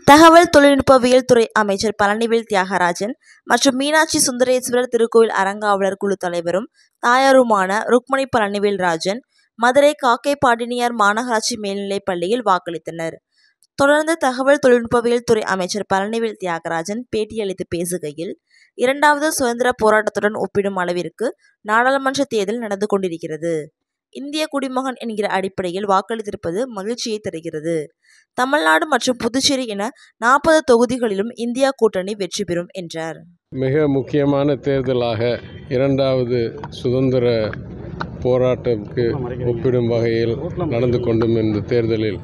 தகவல் தொழில்நுட்பவியல் துறை அமைச்சர் பழனிவேல் தியாகராஜன் மற்றும் மீனாட்சி சுந்தரேஸ்வரர் திருக்கோயில் அறங்காவலர் குழு தலைவரும் தாயாருமான ருக்மணி பழனிவேல் ராஜன் மதுரை காக்கைப்பாடினியார் மாநகராட்சி மேல்நிலைப் பள்ளியில் வாக்களித்தனர். தொடர்ந்து தகவல் தொழில்நுட்பவியல் துறை அமைச்சர் பழனிவேல் தியாகராஜன் பேட்டியளித்து பேசுகையில், இரண்டாவது சுதந்திர போராட்டத்துடன் ஒப்பிடும் அளவிற்கு நாடாளுமன்ற தேர்தல் நடந்து கொண்டிருக்கிறது. இந்திய குடிமகன் என்கிற அடிப்படையில் வாக்களித்திருப்பது மகிழ்ச்சியை தருகிறது. தமிழ்நாடு மற்றும் புதுச்சேரி என 40 தொகுதிகளிலும் இந்தியா கூட்டணி வெற்றி பெறும் என்றார். மிக முக்கியமான தேர்தலாக இரண்டாவது சுதந்திர போராட்டத்திற்கு ஒப்பிடும் வகையில் நடந்து கொண்டும் இந்த தேர்தலில்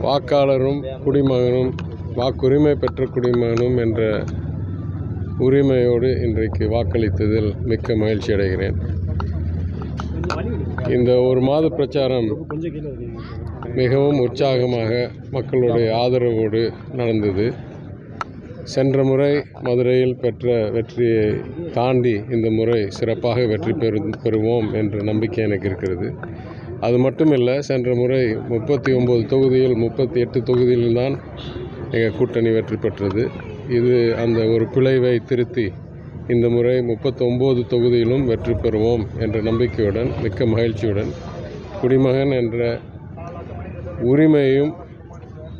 வாக்காளரும் குடிமகனும் வாக்குரிமை பெற்ற குடிமகனும் என்ற உரிமையோடு இன்றைக்கு வாக்களித்ததில் மிக்க மகிழ்ச்சி அடைகிறேன். இந்த ஒரு மாத பிரச்சாரம் மிகவும் உற்சாகமாக மக்களுடைய ஆதரவோடு நடந்தது. சென்ற முறை மதுரையில் பெற்ற வெற்றியை தாண்டி இந்த முறை சிறப்பாக வெற்றி பெறுவோம் என்ற நம்பிக்கை எனக்கு இருக்கிறது. அது மட்டுமில்லை, சென்ற முறை 39 தொகுதியில் 38 தொகுதியில்தான் எங்கள் கூட்டணி வெற்றி பெற்றது. இது அந்த ஒரு பிழைவை திருத்தி இந்த முறை 39 தொகுதியிலும் வெற்றி பெறுவோம் என்ற நம்பிக்கையுடன் மிக்க மகிழ்ச்சியுடன் குடிமகன் என்ற உரிமையும்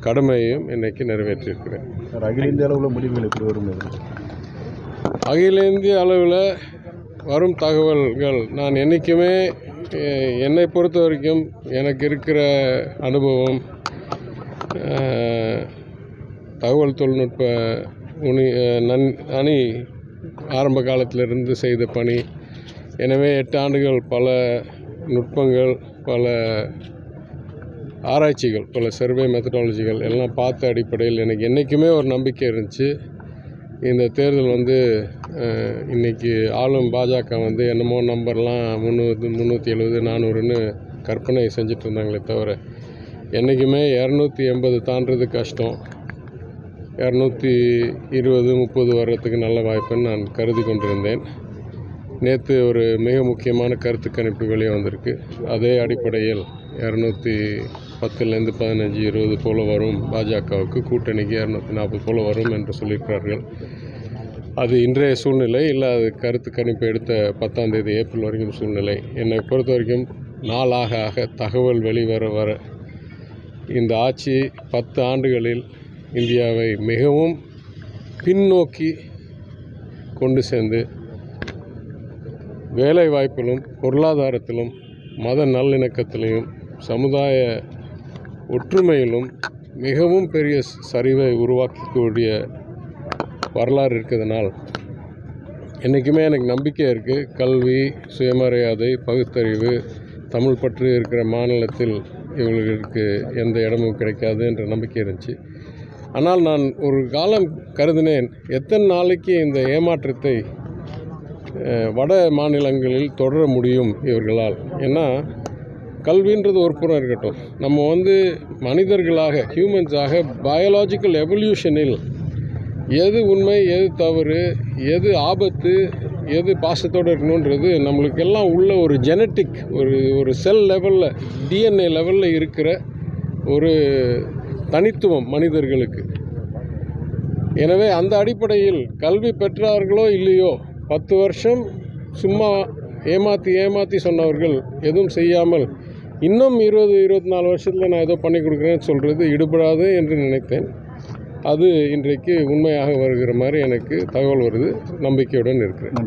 கடமையையும் இன்னைக்கு நிறைவேற்றியிருக்கிறேன். அகில இந்திய அளவில் முடிவுகள் எப்படி வரும்? அகில இந்திய அளவில் வரும் தகவல்கள் நான் என்றைக்குமே என்னை பொறுத்த வரைக்கும் எனக்கு இருக்கிற அனுபவம், தகவல் தொழில்நுட்ப அணி ஆரம்ப காலத்திலிருந்து செய்த பணி. எனவே 8 ஆண்டுகள் பல நுட்பங்கள், பல ஆராய்ச்சிகள், பல சர்வே மெத்தடாலஜிகள் எல்லாம் பார்த்த அடிப்படையில் எனக்கு என்றைக்குமே ஒரு நம்பிக்கை இருந்துச்சு. இந்த தேர்தல் இன்றைக்கி ஆளும் பாஜக என்னமோ நம்பர்லாம் 300, 370, 400ன்னு கற்பனை செஞ்சுட்டு இருந்தாங்களே தவிர என்றைக்குமே 280 தாண்டது கஷ்டம். 220, 30 வர்றதுக்கு நல்ல வாய்ப்புன்னு நான் கருதி கொண்டிருந்தேன். நேற்று ஒரு மிக முக்கியமான கருத்து கணிப்பு வெளியே வந்திருக்கு. அதே அடிப்படையில் 210லேருந்து 15, 20 போல் வரும். பாஜகவுக்கு கூட்டணிக்கு 240 போல் வரும் என்று சொல்லியிருக்கிறார்கள். அது இன்றைய சூழ்நிலை இல்லை, அது கருத்து கணிப்பு எடுத்த 10ஆம் தேதி ஏப்ரல் வரைக்கும் சூழ்நிலை. என்னை பொறுத்த வரைக்கும் நாளாக ஆக தகவல் வெளிவர வர இந்த ஆட்சி 10 ஆண்டுகளில் இந்தியாவை மிகவும் பின்னோக்கி கொண்டு சேர்ந்து வேலை வாய்ப்பிலும், பொருளாதாரத்திலும், மத நல்லிணக்கத்திலும், சமுதாய ஒற்றுமையிலும் மிகவும் பெரிய சரிவை உருவாக்கக்கூடிய வரலாறு இருக்கிறதுனால் என்றைக்குமே எனக்கு நம்பிக்கை இருக்குது. கல்வி, சுயமரியாதை, பகுத்தறிவு, தமிழ் பற்று இருக்கிற மாநிலத்தில் இவர்களுக்கு எந்த இடமும் கிடைக்காது என்ற நம்பிக்கை இருந்துச்சு. ஆனால் நான் ஒரு காலம் கருதினேன், எத்தனை நாளைக்கு இந்த ஏமாற்றத்தை வட மாநிலங்களில் தொடர முடியும் இவர்களால். ஏன்னா கல்வின்றது ஒரு புறம் இருக்கட்டும், நம்ம மனிதர்களாக, ஹியூமன்ஸாக பயாலாஜிக்கல் எவல்யூஷனில் எது உண்மை, எது தவறு, எது ஆபத்து, எது பாசத்தோடு இருக்கணுன்றது நம்மளுக்கெல்லாம் உள்ள ஒரு ஜெனட்டிக், ஒரு செல் லெவலில், டிஎன்ஏ லெவலில் இருக்கிற ஒரு தனித்துவம் மனிதர்களுக்கு. எனவே அந்த அடிப்படையில் கல்வி பெற்றார்களோ இல்லையோ 10 வருஷம் சும்மா ஏமாற்றி சொன்னவர்கள் எதுவும் செய்யாமல் இன்னும் 20, 24 வருஷத்தில் நான் ஏதோ பண்ணி கொடுக்குறேன்னு சொல்கிறது இடுபடாது என்று நினைத்தேன். அது இன்றைக்கு உண்மையாக வருகிற மாதிரி எனக்கு தகவல் வருது. நம்பிக்கையுடன் இருக்கிறேன்.